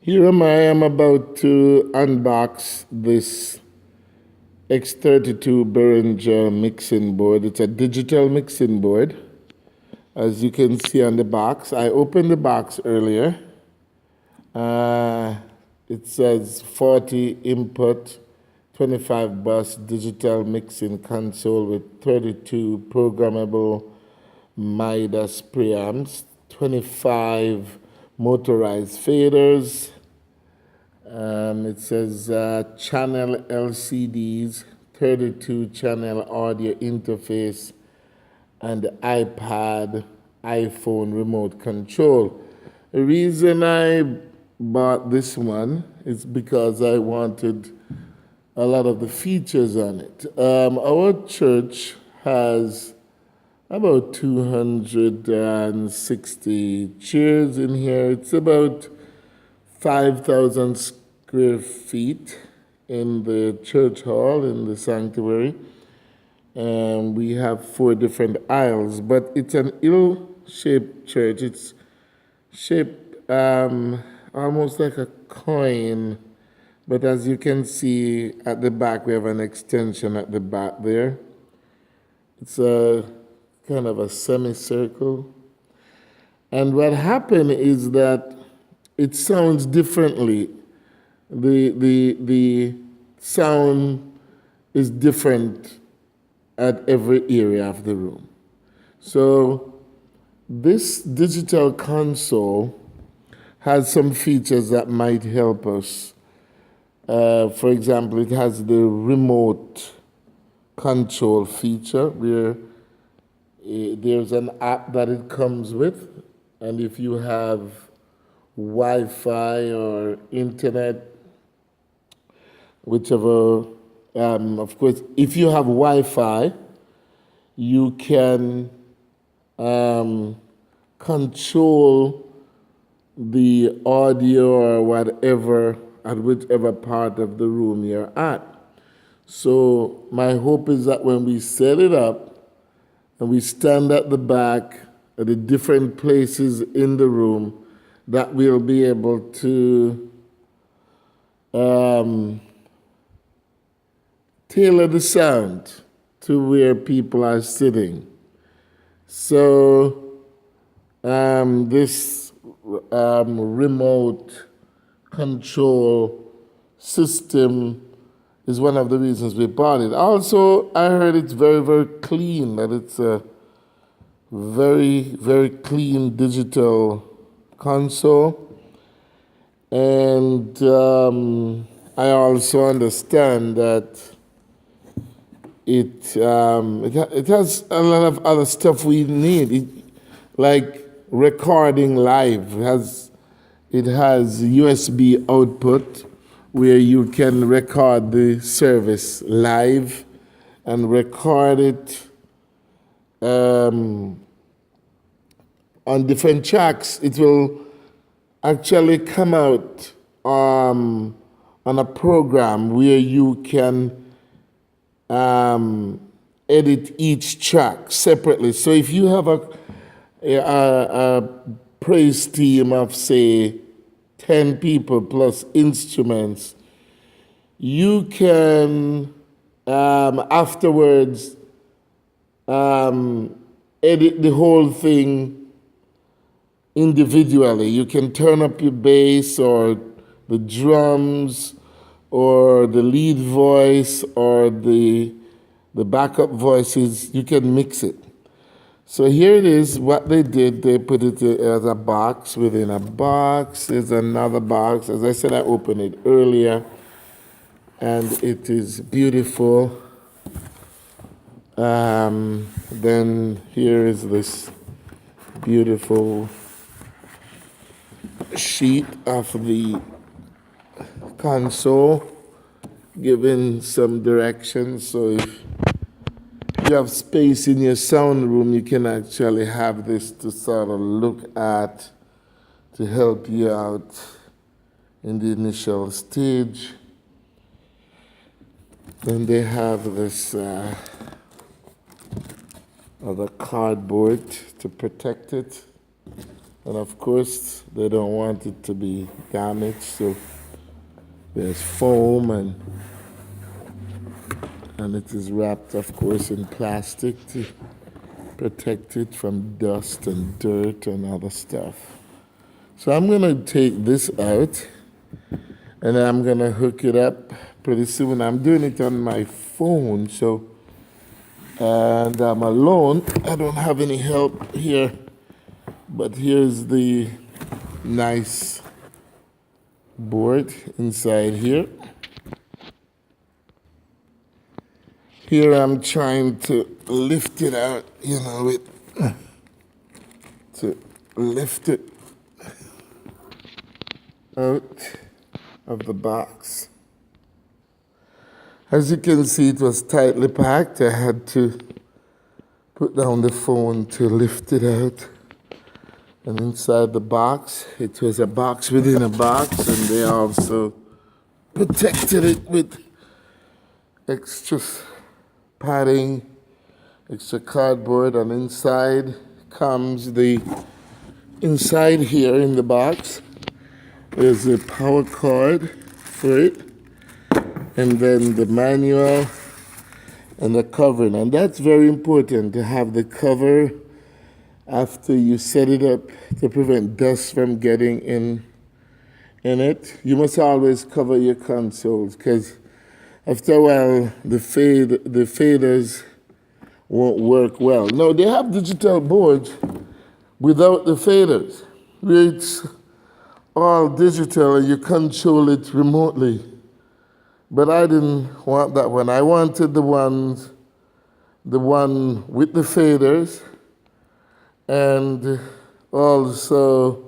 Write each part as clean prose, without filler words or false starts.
Here am I. I'm about to unbox this X32 Behringer mixing board. It's a digital mixing board. As you can see on the box, I opened the box earlier. It says 40 input, 25 bus digital mixing console with 32 programmable Midas preamps, 25 motorized faders. It says channel LCDs, 32 channel audio interface, and iPad, iPhone remote control. The reason I bought this one is because I wanted a lot of the features on it. Our church has about 260 chairs in here. It's about 5,000 square feet in the church hall, in the sanctuary. And we have 4 different aisles, but it's an ill-shaped church. It's shaped almost like a coin, but as you can see at the back, we have an extension at the back there. It's a kind of a semicircle. And what happened is that it sounds differently. The sound is different at every area of the room. So this digital console has some features that might help us. For example, it has the remote control feature where there's an app that it comes with, and if you have Wi-Fi or internet, whichever, of course, if you have Wi-Fi, you can control the audio or whatever at whichever part of the room you're at. So my hope is that when we set it up and we stand at the back at the different places in the room, that we'll be able to tailor the sound to where people are sitting. So this remote control system is one of the reasons we bought it. Also, I heard it's very, very clean, that it's a very, very clean digital console. And I also understand that it has a lot of other stuff we need, like recording live. It has USB output where you can record the service live and record it on different tracks. It will actually come out on a program where you can edit each track separately. So if you have a praise team of, say, 10 people plus instruments, you can afterwards edit the whole thing individually. You can turn up your bass or the drums or the lead voice or the backup voices. You can mix it. So here it is, what they did, they put it as a box within a box. There's another box. As I said, I opened it earlier, and it is beautiful. Then here is this beautiful sheet of the console, giving some directions. So if you have space in your sound room, you can actually have this to sort of look at to help you out in the initial stage. Then they have this other cardboard to protect it. And of course, they don't want it to be damaged, so there's foam and it is wrapped, of course, in plastic to protect it from dust and dirt and other stuff. So I'm going to take this out and I'm going to hook it up pretty soon. I'm doing it on my phone, and I'm alone. I don't have any help here, but here's the nice board inside here. Here I'm trying to lift it out, to lift it out of the box. As you can see, it was tightly packed. I had to put down the phone to lift it out. And inside the box, it was a box within a box, and they also protected it with extra padding, extra cardboard, and inside comes inside here in the box, there's a power cord for it, and then the manual and the covering. And that's very important to have the cover after you set it up to prevent dust from getting in it. You must always cover your consoles because after a while, the faders won't work well. No, they have digital boards without the faders. It's all digital and you control it remotely. But I didn't want that one. I wanted the one with the faders and also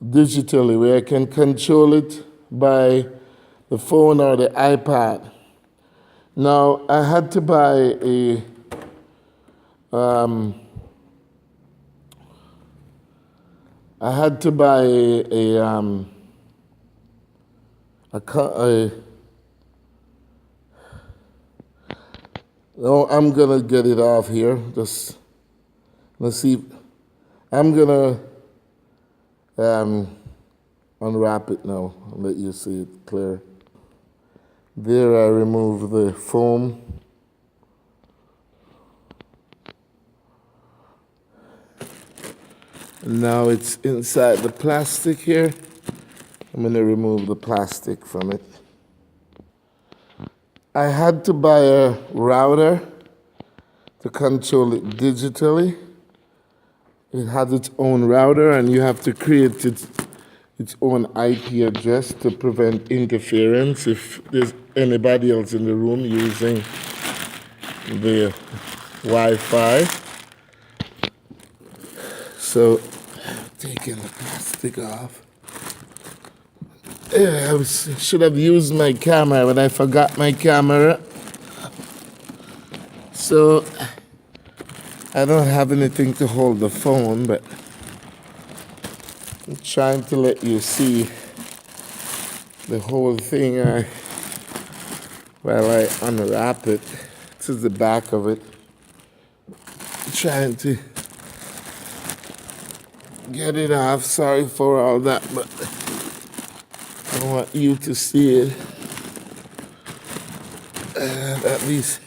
digitally, where I can control it by the phone or the iPad. Now, I had to buy a no, I'm gonna get it off here. Just let's see. I'm gonna unwrap it now and let you see it clear. There I remove the foam. Now it's inside the plastic here. I'm going to remove the plastic from it. I had to buy a router to control it digitally. It has its own router and you have to create its own IP address to prevent interference if there's anybody else in the room using the Wi-Fi. So, taking the plastic off. I should have used my camera, but I forgot my camera. So, I don't have anything to hold the phone, but I'm trying to let you see the whole thing while I unwrap it. This is the back of it. I'm trying to get it off. Sorry for all that, but I want you to see it. At least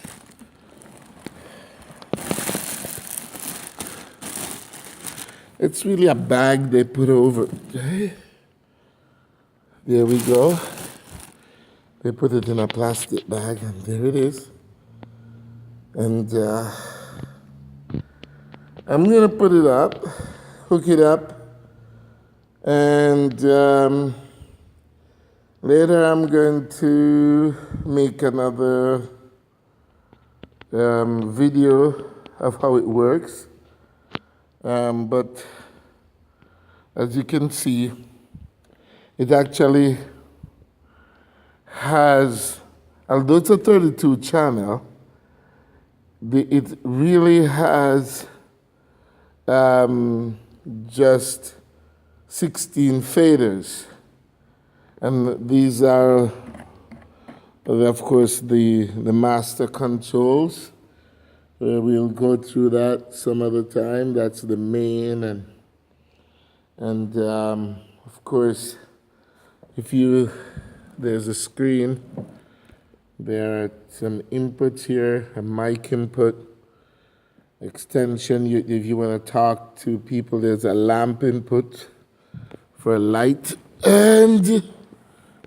it's really a bag they put over. Okay. There we go. They put it in a plastic bag, and there it is. And I'm gonna put it up, hook it up, and later I'm going to make another video of how it works. But as you can see, it actually has, although it's a 32 channel, it really has just 16 faders. And these are, of course, the master controls. We'll go through that some other time. That's the main And of course, there's a screen, there are some inputs here, a mic input, extension. If you want to talk to people, there's a lamp input for a light. And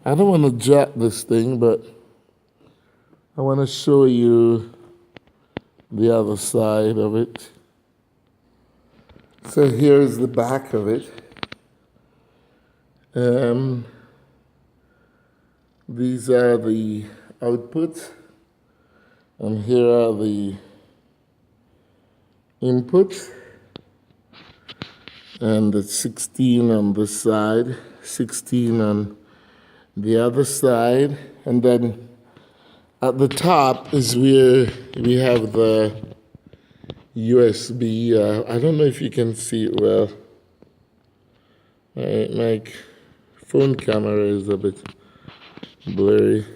I don't want to jack this thing, but I want to show you the other side of it. So here's the back of it. These are the outputs, and here are the inputs. And it's 16 on this side, 16 on the other side, and then at the top is where we have the USB. I don't know if you can see it well. My phone camera is a bit blurry,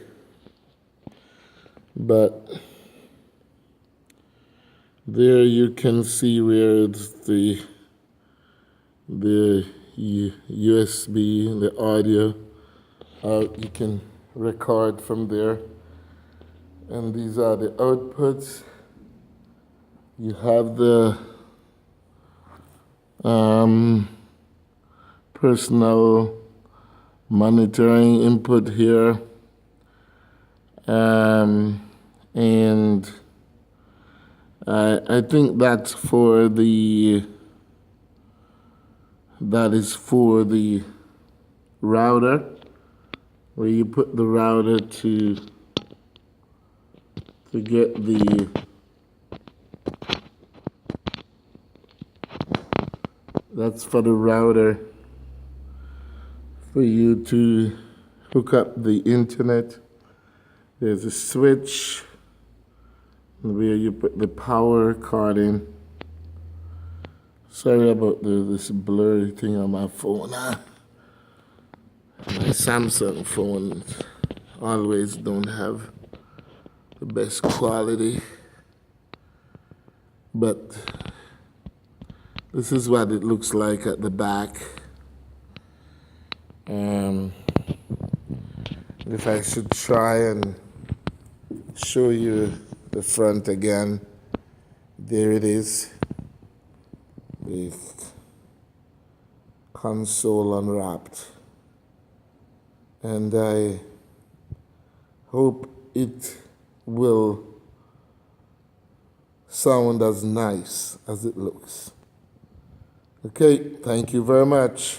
but there you can see where it's the USB, the audio out. You can record from there. And these are the outputs. You have the personal monitoring input here. And I think that is for the router, where you put the router to get that's for the router, for you to hook up the internet. There's a switch where you put the power card in. Sorry about this blurry thing on my phone. My Samsung phones always don't have the best quality. But this is what it looks like at the back. If I should try and show you the front again, there it is. The console unwrapped. And I hope it will sound as nice as it looks. Okay, thank you very much.